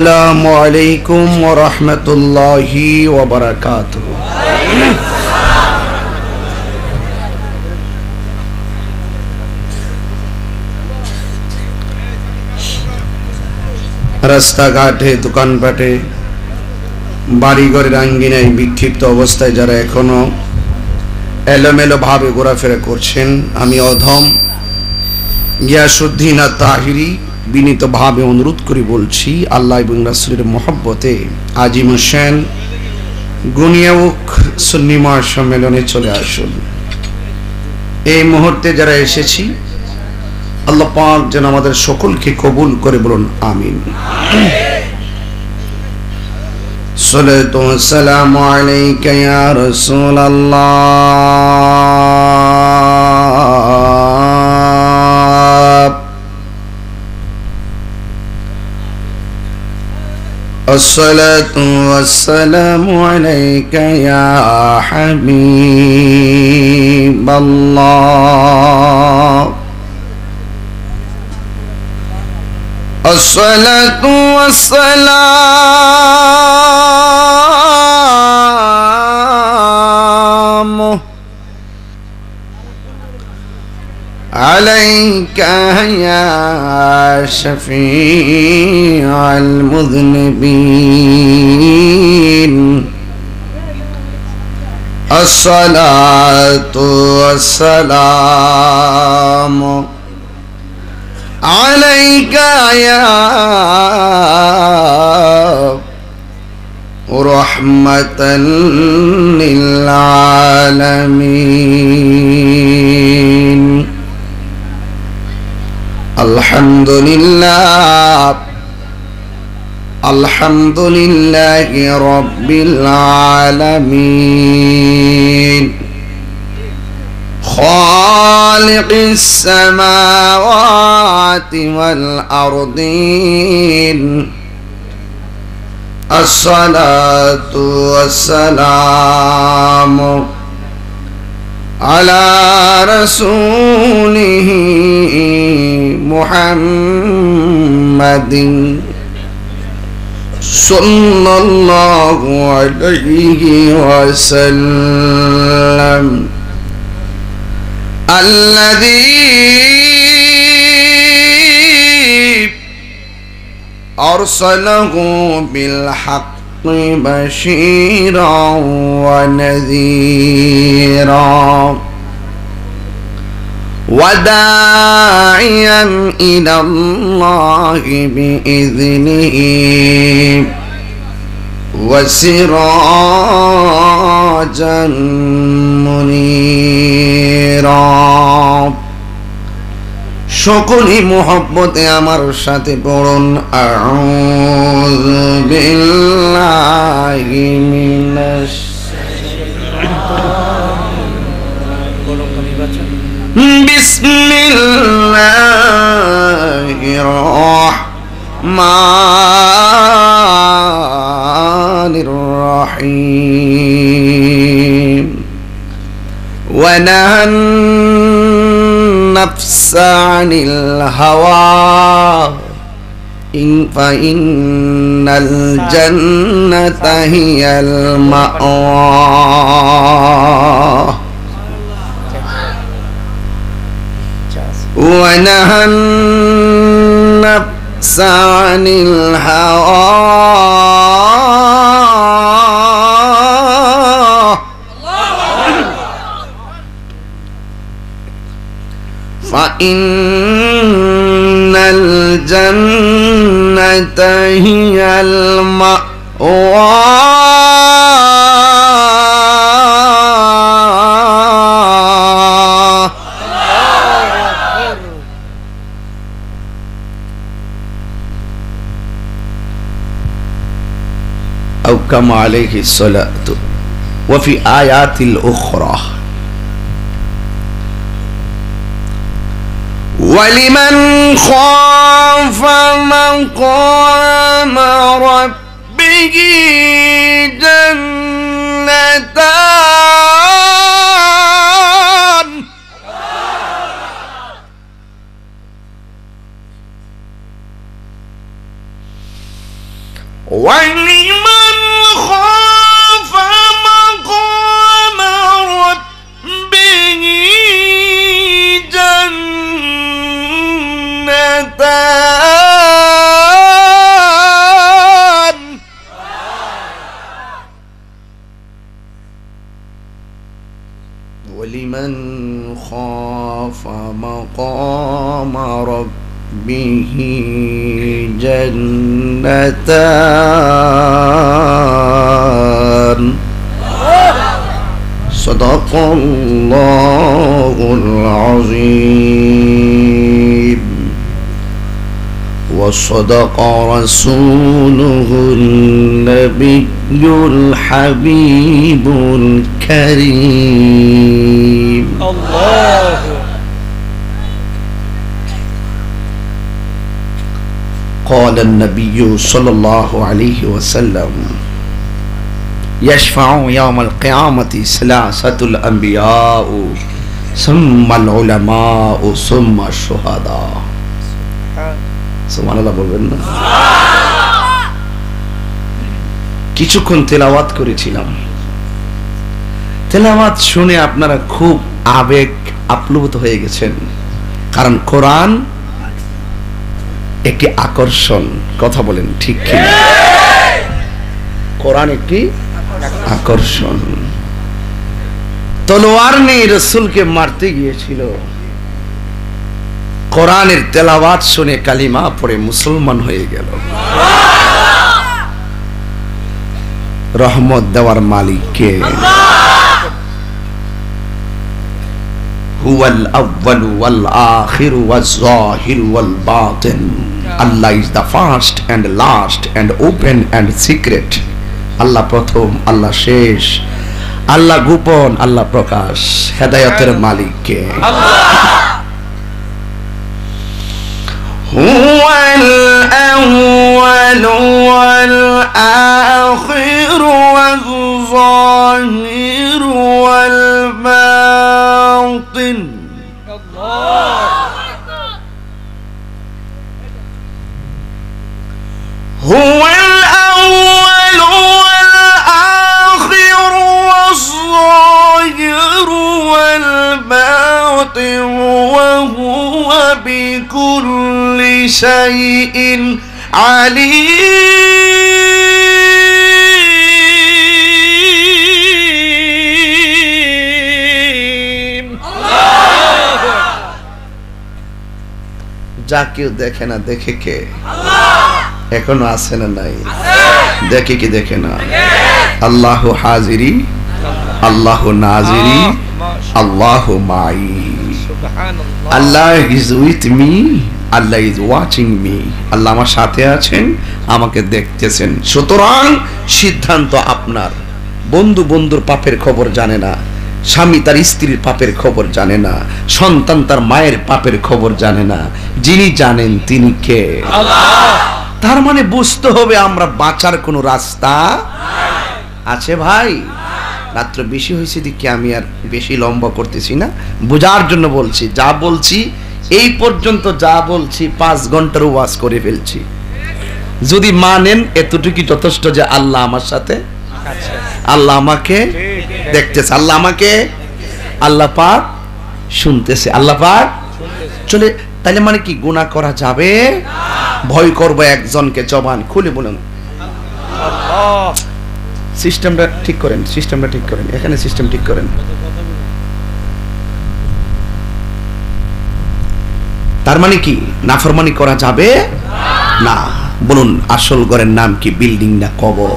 আসসালামু আলাইকুম ওয়া রাহমাতুল্লাহি ওয়া বারাকাতুহু। রাস্তাঘাটে, দোকানপাটে, বাড়িঘরের আঙ্গিনায় বিক্ষিপ্ত অবস্থায় যারা এখনো এলোমেলো ভাবে ঘোরাফেরা করছেন, আমি অধম গিয়াসউদ্দিন আত-তাহিরি বিনীতভাবে অনুরোধ করে বলছি, আল্লাহ এবং রাসূলের মহব্বতে আজিম হোসেন গুনিয়াউক সুন্নি মহাসম্মেলনে চলে আসুন। এই মুহূর্তে যারা এসেছি, আল্লাহ পাক যেন আমাদের সকলকে কবুল করে, বলুন আমিন। সালাতু ওয়াসসালামু আলাইকা ইয়া রাসূলাল্লাহ। الصلاة والسلام عليك يا حبيب الله. الصلاة والسلام عليك يا شفيع المذنبين. الصلاة والسلام عليك يا رحمة للعالمين. الحمد لله الحمد لله رب العالمين، خالق السماوات والأرضين. الصلاة والسلام على رسوله محمد صلى الله عليه وسلم، الذي أرسله بالحق بشيرا ونذيرا وداعيا إلى الله بإذنه وسراجا منيرا. সকলে মুহাব্বতে আমার সাথে পড়ুন, আউযু বিল্লাহি মিনাশ বিসমিল্লাহির রাহমানির রাহিম। ওয়া নাহান النفس عن الهوى فإن الجنة هي المأوى. ونهى النفس عن الهوى فإن الجنة هي المأوى. أو كما عليه الصلاة. وفي آيات الأخرى ولمن خاف مقام ربه جنتان. ওয়ালিমান খাফা মাকাম রাব্বিহি জান্নাতান ওয়ালিমান খাফা মাকাম রাব্বিহি জান্নাতান সাদাকাল্লাহুল আযীম ওয়া সাদাকা রাসূলুহুন নাবিয়্যুল হাবিবুল কারীম আল্লাহু قال النبي صلى الله عليه وسلم يشفع يوم القيامة ثلاثة الأنبياء ثم العلماء ثم الشهداء سبحان الله বলবেন না কিছুক্ষণ তেলাওয়াত করেছিলাম তেলাওয়াত শুনে আপনারা খুব আবেগ আপ্লুত হয়ে গেছেন কারণ কোরআন একটি আকর্ষণ কথা বলেন ঠিক কি কোরআন একটি আকর্ষণ তলোয়ার নিয়ে রাসূলকে মারতে গিয়েছিল কোরআনের তেলাওয়াত শুনে কালিমা পড়ে মুসলমান হয়ে গেল রহমত দেওয়ার মালিক কে হুয়াল আউয়ালু ওয়াল আখিরু ওয়াজ যাহিরু ওয়াল Batin Allah is the first and last and open and secret. Allah প্রথম, Allah শেষ, Allah গোপন, Allah প্রকাশ। হেদায়েতের মালিক কে? আল্লাহ। হুয়াল আউয়ালু ওয়াল আখিরু ওয়াজ যাহিরু ওয়াল বাতিন। আল্লাহ। هو الأول والآخر والظاهر والباطن وهو بكل شيء عليم যা কেউ দেখে না দেখে কে? এখনো আছে না নাই? দেখে কি দেখে না? আল্লাহু হাজিরি, আল্লাহু নাজিরি, আল্লাহু মাই। Allah is with me, Allah is watching me. আল্লাহ আমার সাথে আছেন, আমাকে দেখতেছেন। সুতরাং সিদ্ধান্ত আপনার। বন্ধু বন্ধুর পাপের খবর জানে না, স্বামী তার স্ত্রীর পাপের খবর জানে না, সন্তান তার মায়ের পাপের খবর জানে না। যিনি জানেন তিনি কে? আল্লাহ। তার মানে বুঝতে হবে আমরা বাঁচার কোনো রাস্তা আছে ভাই। রাত্র বেশি হয়েছে দিকে আমি আর বেশি লম্বা করতেছি না, বোঝার জন্য বলছি। যা বলছি এই পর্যন্ত যা বলছি 5 ঘন্টার ওয়াজ করে ফেলছি। যদি মানেন এতটুকু যথেষ্ট যে আল্লাহ আমার সাথে, আল্লাহ আমাকে দেখতেছে, আল্লাহ আমাকে, আল্লাহ পাক শুনতেছে, আল্লাহ পাক চলে। তাহলে মানে কি গুনাহ করা যাবে? ভয় করবো একজনকে, জবান খুলে বলুন সিস্টেমটা ঠিক করেন, সিস্টেমটা ঠিক করেন, এখানে সিস্টেম ঠিক করেন। তার মানে কি নাফরমানি করা যাবে না? বলুন আসল ঘরের নাম কি? বিল্ডিং না কবর?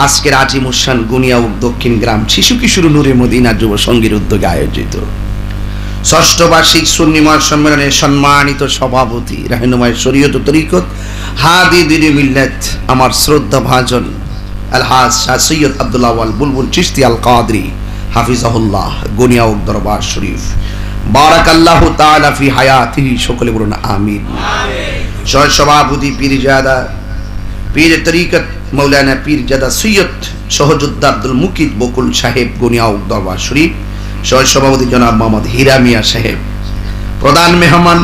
আজকের আজিমুসান গুনিয়া দক্ষিণ গ্রাম শিশু কিশোর নূরে মদিনা যুব সংঘের উদ্যোগে আয়োজিত ৬ষ্ঠ বার্ষিক সুন্নি মহাসম্মেলনের সম্মানিত সভাপতি রাহনুমায়ে শরীয়ত ও তরিকত হাদি দ্বীনে মিল্লাত আমার শ্রদ্ধা ভাজন আলহাজ শাহ সৈয়দ আব্দুল আউয়াল বুলবুল চিশতি আল কাদরি হাফিজাহুল্লাহ গুনিয়া দরবার শরীফ বারাকাল্লাহু তাআলা ফি হায়াতিহি। সকলে বলুন আমিন। সহ সভাপতি পীরজাদা পীর তরিকত মাওলানা পীরজাদা সৈয়দ সহযোদ্ধা আব্দুল মুকিত বকুল সাহেব গুনিয়া দরবার শরীফ। সহ সভাপতি জনাব মোহাম্মদ হীরা মিয়া সাহেব। প্রধান মেহমান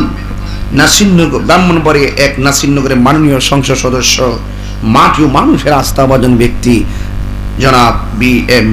নাসিরনগর ব্রাহ্মণবাড়িয়া 1 নাসিরনগরের মাননীয় সংসদ সদস্য মাটি ও মানুষের আস্থাভাজন ব্যক্তি জনাব বি এম